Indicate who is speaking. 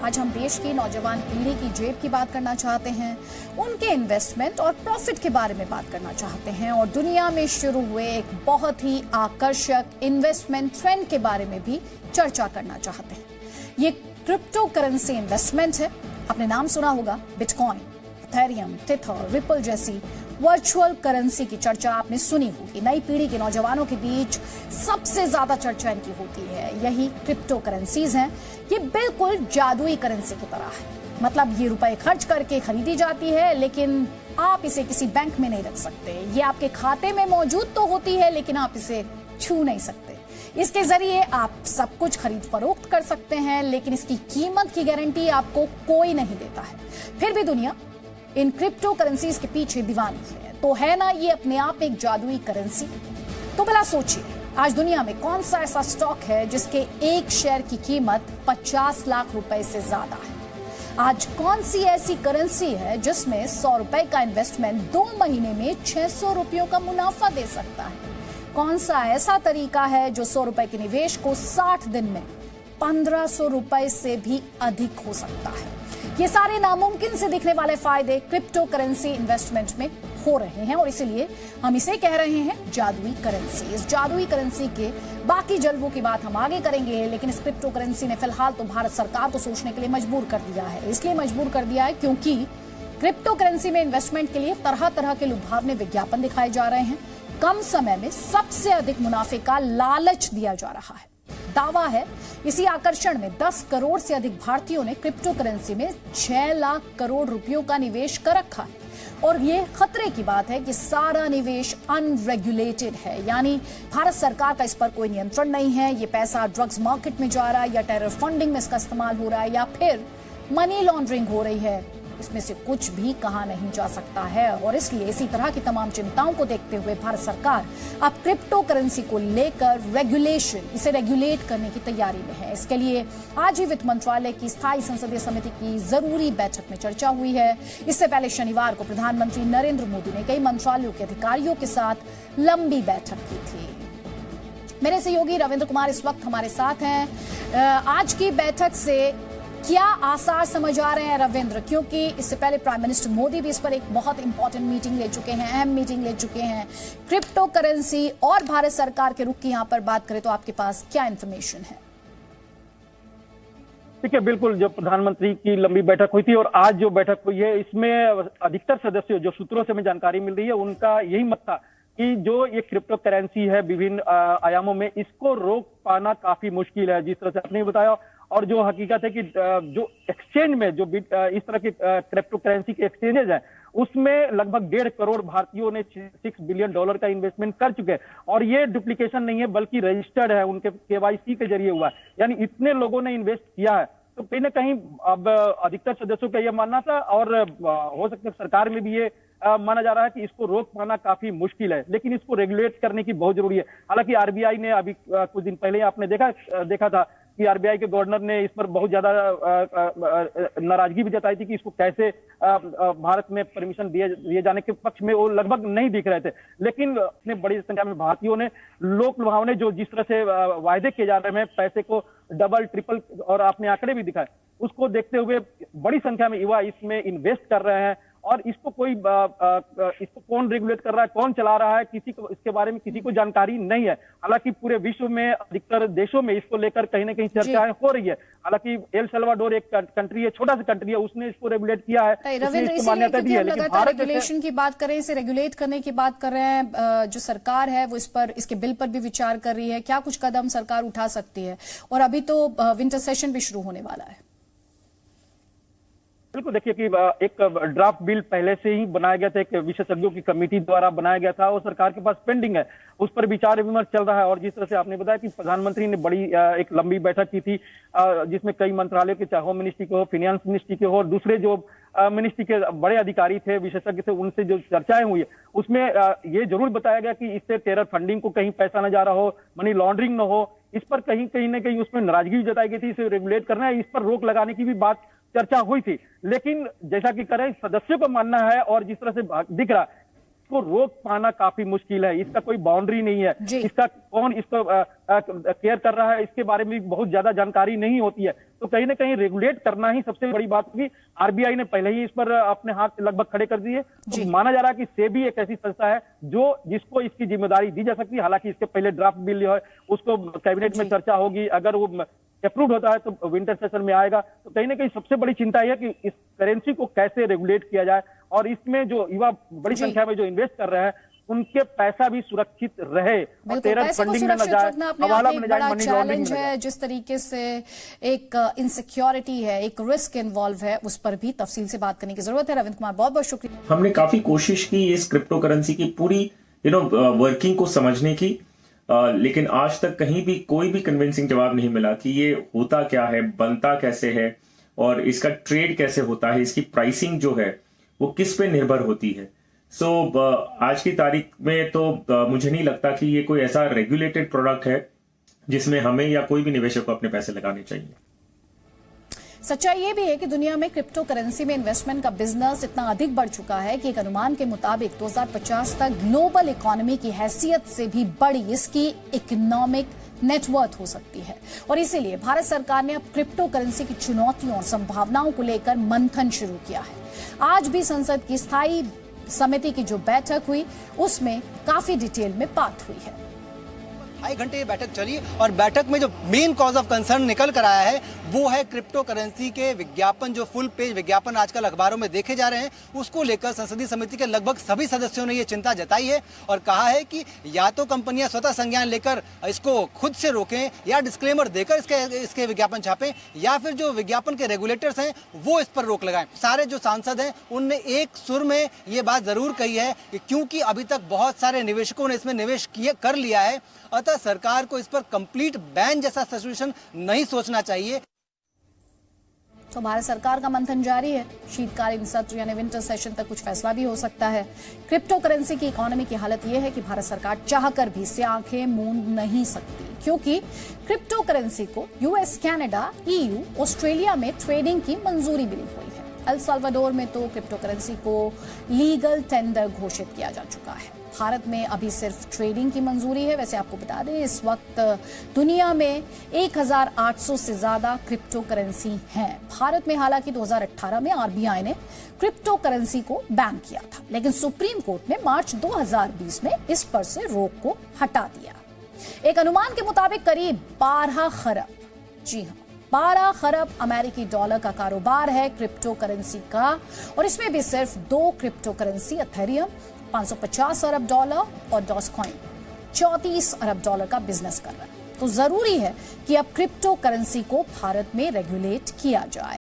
Speaker 1: आज हम देश की नौजवान पीढ़ी की जेब की बात करना चाहते हैं, उनके इन्वेस्टमेंट और प्रॉफिट के बारे में बात करना चाहते हैं और दुनिया में शुरू हुए एक बहुत ही आकर्षक इन्वेस्टमेंट ट्रेंड के बारे में भी चर्चा करना चाहते हैं। ये क्रिप्टो करेंसी इन्वेस्टमेंट है। आपने नाम सुना होगा, बिटकॉइन, इथेरियम, टेथर, रिपल जैसी वर्चुअल करेंसी की चर्चा आपने सुनी होगी। नई पीढ़ी के नौजवानों के बीच सबसे ज्यादा चर्चा इनकी होती है, यही क्रिप्टो करेंसीज हैं। ये बिल्कुल जादुई करेंसी की तरह है, मतलब ये रुपए खर्च करके खरीदी जाती है, लेकिन आप इसे किसी बैंक में नहीं रख सकते। ये आपके खाते में मौजूद तो होती है, लेकिन आप इसे छू नहीं सकते। इसके जरिए आप सब कुछ खरीद फरोख्त कर सकते हैं, लेकिन इसकी कीमत की गारंटी आपको कोई नहीं देता है। फिर भी दुनिया इन क्रिप्टो करेंसीज के पीछे दीवानी है। तो है ना ये अपने आप में एक जादुई करेंसी? तो भला सोचिए, आज दुनिया में कौन सा ऐसा स्टॉक है जिसके एक शेयर की कीमत 50 लाख रुपए से ज्यादा है? आज कौन सी ऐसी करेंसी है जिसमें 100 रुपए का इन्वेस्टमेंट 2 महीने में 600 रुपयों का मुनाफा दे सकता है? कौन सा ऐसा तरीका है जो 100 रुपए के निवेश को 60 दिन में 1500 रुपए से भी अधिक हो सकता है? ये सारे नामुमकिन से दिखने वाले फायदे क्रिप्टो करेंसी इन्वेस्टमेंट में हो रहे हैं और इसीलिए हम इसे कह रहे हैं जादुई करेंसी। इस जादुई करेंसी के बाकी जल्वों की बात हम आगे करेंगे, लेकिन इस क्रिप्टो करेंसी ने फिलहाल तो भारत सरकार को सोचने के लिए मजबूर कर दिया है। इसलिए मजबूर कर दिया है क्योंकि क्रिप्टो करेंसी में इन्वेस्टमेंट के लिए तरह तरह के लुभावने विज्ञापन दिखाए जा रहे हैं। कम समय में सबसे अधिक मुनाफे का लालच दिया जा रहा है। दावा है इसी आकर्षण में 10 करोड़ से अधिक भारतीयों ने क्रिप्टो करेंसी में 6 लाख करोड़ रुपयों का निवेश कर रखा है। और ये खतरे की बात है कि सारा निवेश अनरेगुलेटेड है, यानी भारत सरकार का इस पर कोई नियंत्रण नहीं है। ये पैसा ड्रग्स मार्केट में जा रहा है, या टेरर फंडिंग में इसका इस्तेमाल हो रहा है, या फिर मनी लॉन्ड्रिंग हो रही है। इसमें से कुछ भी कहा नहीं जा सकता है और इसलिए इसी तरह की तमाम चिंताओं को देखते हुए भारत सरकार अब क्रिप्टो करेंसी को लेकर इसे रेगुलेट करने की तैयारी में है। इसके लिए आज ही वित्त मंत्रालय की स्थायी संसदीय समिति की जरूरी बैठक में चर्चा हुई है। इससे पहले शनिवार को प्रधानमंत्री नरेंद्र मोदी ने कई मंत्रालयों के अधिकारियों के साथ लंबी बैठक की थी। मेरे सहयोगी रविंद्र कुमार इस वक्त हमारे साथ हैं। आज की बैठक से क्या आसार समझ आ रहे हैं रविंद्र? क्योंकि इससे पहले प्राइम मिनिस्टर मोदी भी इस पर एक बहुत इंपॉर्टेंट मीटिंग ले चुके हैं, अहम मीटिंग ले चुके हैं। क्रिप्टो करेंसी और भारत सरकार के रुख की यहां पर बात करें तो आपके पास क्या इंफॉर्मेशन है?
Speaker 2: ठीक है, बिल्कुल। जो प्रधानमंत्री की लंबी बैठक हुई थी और आज जो बैठक हुई है, इसमें अधिकतर सदस्यों, जो सूत्रों से हमें जानकारी मिल रही है, उनका यही मत था कि जो ये क्रिप्टो करेंसी है विभिन्न आयामों में, इसको रोक पाना काफी मुश्किल है। जिस तरह से आपने बताया, और जो हकीकत है कि जो एक्सचेंज में जो इस तरह के क्रिप्टो करेंसी के एक्सचेंजेस हैं, उसमें लगभग 1.5 करोड़ भारतीयों ने $6 बिलियन का इन्वेस्टमेंट कर चुके हैं। और ये डुप्लीकेशन नहीं है, बल्कि रजिस्टर्ड है, उनके KYC के जरिए हुआ है। यानी इतने लोगों ने इन्वेस्ट किया है। तो कहीं ना कहीं अब अधिकतर सदस्यों का यह मानना था, और हो सकता है सरकार में भी ये माना जा रहा है कि इसको रोक पाना काफी मुश्किल है, लेकिन इसको रेगुलेट करने की बहुत जरूरी है। हालांकि RBI ने अभी कुछ दिन पहले आपने देखा था कि RBI के गवर्नर ने इस पर बहुत ज्यादा नाराजगी भी जताई थी कि इसको कैसे भारत में परमिशन दिए जाने के पक्ष में वो लगभग नहीं दिख रहे थे। लेकिन इतने बड़ी संख्या में भारतीयों ने, लोक लुभावने जो जिस तरह से वायदे किए जा रहे हैं, पैसे को डबल ट्रिपल, और आपने आंकड़े भी दिखाए, उसको देखते हुए बड़ी संख्या में युवा इसमें इन्वेस्ट कर रहे हैं। और इसको कौन रेगुलेट कर रहा है, कौन चला रहा है, किसी को इसके बारे में किसी को जानकारी नहीं है। हालांकि पूरे विश्व में अधिकतर देशों में इसको लेकर कहीं ना कहीं चर्चाएं हो रही है। हालांकि एल सल्वाडोर एक कंट्री है, छोटा सा कंट्री है, उसने इसको रेगुलेट किया है, इसकी मान्यता दी है। लेकिन भारत
Speaker 1: रेगुलेशन की बात करें, इसे रेगुलेट करने की बात कर रहे हैं, जो सरकार है वो इसके बिल पर भी विचार कर रही है। क्या कुछ कदम सरकार उठा सकती है? और अभी तो विंटर सेशन भी शुरू होने वाला है।
Speaker 2: बिल्कुल, देखिए कि एक ड्राफ्ट बिल पहले से ही बनाया गया था, एक विशेषज्ञों की कमेटी द्वारा बनाया गया था, और सरकार के पास पेंडिंग है, उस पर विचार विमर्श चल रहा है। और जिस तरह से आपने बताया कि प्रधानमंत्री ने बड़ी एक लंबी बैठक की थी, जिसमें कई मंत्रालयों के, चाहे होम मिनिस्ट्री के हो, फाइनेंस मिनिस्ट्री के हो, और दूसरे जो मिनिस्ट्री के बड़े अधिकारी थे, विशेषज्ञ थे, उनसे जो चर्चाएं हुई है, उसमें ये जरूर बताया गया कि इससे टेरर फंडिंग को कहीं पैसा न जा रहा हो, मनी लॉन्ड्रिंग न हो। इस पर कहीं ना कहीं उसमें नाराजगी भी जताई गई थी। इसे रेगुलेट करना है, इस पर रोक लगाने की भी बात चर्चा हुई थी। लेकिन जैसा कि करें, सदस्यों का मानना है और जिस तरह से दिख रहा इसको रोक पाना काफी मुश्किल है। इसका कोई बाउंड्री नहीं है, इसका कौन इसको केयर कर रहा है, इसके बारे में बहुत ज्यादा जानकारी नहीं होती है। तो कहीं ना कहीं रेगुलेट करना ही सबसे बड़ी बात होगी। आरबीआई ने पहले ही इस पर अपने हाथ लगभग खड़े कर दिए। तो माना जा रहा है कि सेबी एक ऐसी संस्था है जिसको इसकी जिम्मेदारी दी जा सकती है। हालांकि इसके पहले ड्राफ्ट बिल जो है उसको कैबिनेट में चर्चा होगी, अगर वो अप्रूव होता है तो विंटर सेशन में आएगा। तो कहीं ना कहीं सबसे बड़ी चिंता यह है कि इस करेंसी को कैसे रेगुलेट किया जाए और इसमें जो युवा बड़ी संख्या में जो इन्वेस्ट कर रहे हैं उनके पैसा भी सुरक्षित रहे, टेरर फंडिंग में न जाए, हवाला में न जाए, मनी लॉन्ड्रिंग में न जाए।
Speaker 1: जिस तरीके से एक इनसिक्योरिटी है, एक रिस्क इन्वॉल्व है, उस पर भी तफसील से बात करने की जरूरत है। रविंद्र कुमार, बहुत बहुत शुक्रिया।
Speaker 3: हमने काफी कोशिश की इस क्रिप्टो करेंसी की पूरी वर्किंग को समझने की, लेकिन आज तक कहीं भी कोई भी कन्विंसिंग जवाब नहीं मिला कि ये होता क्या है, बनता कैसे है और इसका ट्रेड कैसे होता है, इसकी प्राइसिंग जो है वो किस पे निर्भर होती है। आज की तारीख में तो मुझे नहीं लगता कि ये कोई ऐसा रेगुलेटेड प्रोडक्ट है जिसमें हमें या कोई भी निवेशक को अपने पैसे लगाने चाहिए।
Speaker 1: सच्चाई ये भी है कि दुनिया में क्रिप्टो करेंसी में इन्वेस्टमेंट का बिजनेस इतना अधिक बढ़ चुका है कि एक अनुमान के मुताबिक 2050 तक ग्लोबल इकोनॉमी की हैसियत से भी बड़ी इसकी इकोनॉमिक नेटवर्थ हो सकती है। और इसीलिए भारत सरकार ने अब क्रिप्टो करेंसी की चुनौतियों और संभावनाओं को लेकर मंथन शुरू किया है। आज भी संसद की स्थायी समिति की जो बैठक हुई उसमें काफी डिटेल में बात हुई है।
Speaker 4: 2.5 घंटे ये बैठक चली और बैठक में जो मेन कॉज ऑफ कंसर्न निकल कर आया है वो है क्रिप्टो करेंसी के विज्ञापन, जो फुल पेज विज्ञापन आजकल अखबारों में देखे जा रहे हैं, उसको लेकर संसदीय समिति के लगभग सभी सदस्यों ने ये चिंता जताई है और कहा है कि या तो कंपनियां स्वतः संज्ञान लेकर इसको खुद से रोकें या डिस्क्लेमर देकर इसके विज्ञापन छापें, या फिर जो विज्ञापन के रेगुलेटर्स हैं वो इस पर रोक लगाएं। सारे जो सांसद हैं उनने एक सुर में ये बात जरूर कही है कि क्योंकि अभी तक बहुत सारे निवेशकों ने इसमें निवेश कर लिया है, अतः सरकार को इस पर कंप्लीट बैन जैसा सिचुएशन नहीं सोचना चाहिए।
Speaker 1: तो भारत सरकार का मंथन जारी है। शीतकालीन सत्र यानी विंटर सेशन तक कुछ फैसला भी हो सकता है। क्रिप्टो करेंसी की इकोनॉमी की हालत यह है कि भारत सरकार चाहकर भी इससे आंखें मूंद नहीं सकती, क्योंकि क्रिप्टो करेंसी को यूएस, कनाडा, ईयू, ऑस्ट्रेलिया में ट्रेडिंग की मंजूरी मिली हुई है। एल साल्वाडोर में तो क्रिप्टो करेंसी को लीगल टेंडर घोषित किया जा चुका है। भारत में अभी सिर्फ ट्रेडिंग की मंजूरी है। वैसे आपको बता दें इस वक्त दुनिया में 1800 से ज्यादा क्रिप्टो करेंसी हैं। भारत में हालांकि 2018 में आरबीआई ने क्रिप्टो करेंसी को बैन किया था, लेकिन सुप्रीम कोर्ट ने मार्च 2020 में इस पर से रोक को हटा दिया। एक अनुमान के मुताबिक करीब 12 खरब, जी हाँ 12 खरब अमेरिकी डॉलर का कारोबार है क्रिप्टो करेंसी का, और इसमें भी सिर्फ 2 क्रिप्टो करेंसी एथेरियम 550 अरब डॉलर और डॉजकॉइन 34 अरब डॉलर का बिजनेस कर रहा है। तो जरूरी है कि अब क्रिप्टो करेंसी को भारत में रेगुलेट किया जाए।